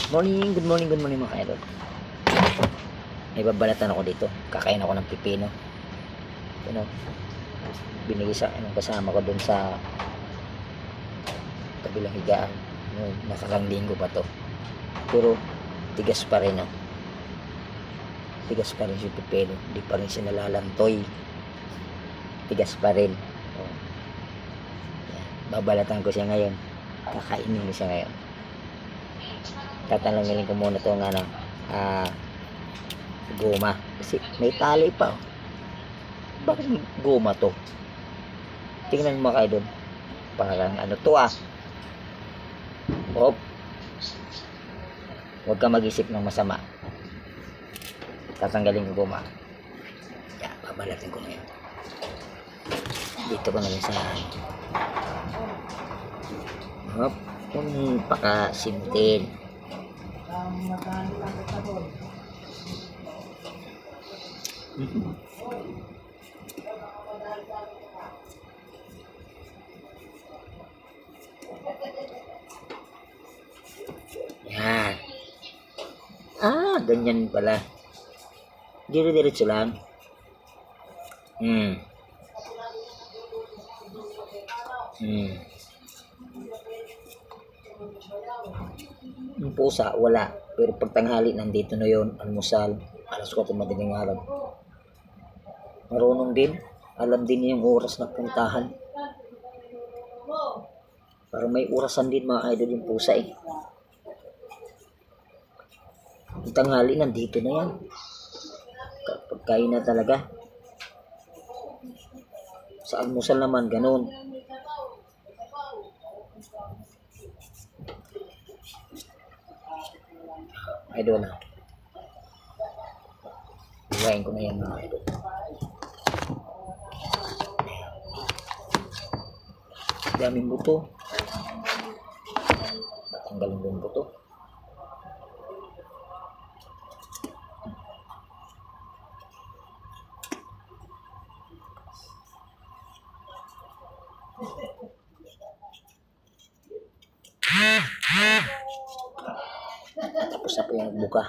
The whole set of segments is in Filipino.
Good morning mga kaidol. May babalatan ako dito. Kakain ako ng pipino. Binigay sa anong kasama ko dun sa kabilang higaan. Nakarang linggo pa to. Pero tigas pa rin, no? Tigas pa rin si pipino. Di pa rin sinalalantoy. Tigas pa rin. Babalatan ko siya ngayon. Kakainin ko siya ngayon. Tatanungin ko muna itong goma. Kasi may tali pa. Bakit goma to? Tingnan mo kayo doon. Parang ano to Hop. Huwag ka mag-isip ng masama. Tatanggalin ko goma. Babalatin ko ngayon. Dito ko na rin sa hop. Kung pakasintin. Yan. Ganyan pala. Dire-diretso lang. Yung pusa, wala. Pero pag tanghali, nandito na yon, almusal, alas 4 madaling araw. Marunong din. Alam din niya yung oras na puntahan. Parang may orasan din mga idol yung pusa eh. Yung tanghali, nandito na yan. Pagkain na talaga. Sa almusal naman, ganun. Idol na. Iwain ko na yan mga idol. Daming buto. Tanggalin yung buto. Tapos na po yung buka.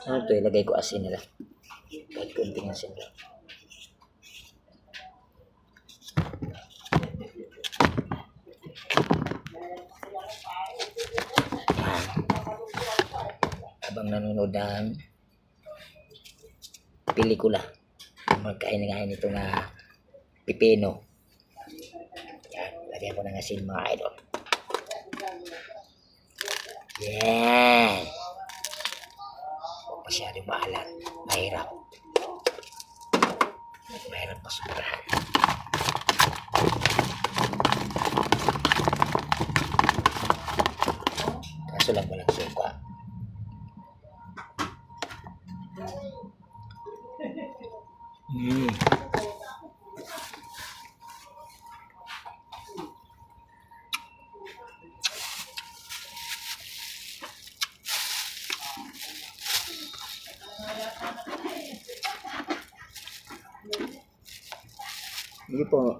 Ano ito? Ilagay ko asin nila. Kahit kunting asin lang. Habang nanonood ng pelikula, magkain-kain ito na pipino. Yan, lagyan ko ng asin mga idol. Yan. Huwag masyadong maalat. Mahirap. Mahirap masubarahan. Kaso lang walang suka. Hindi po.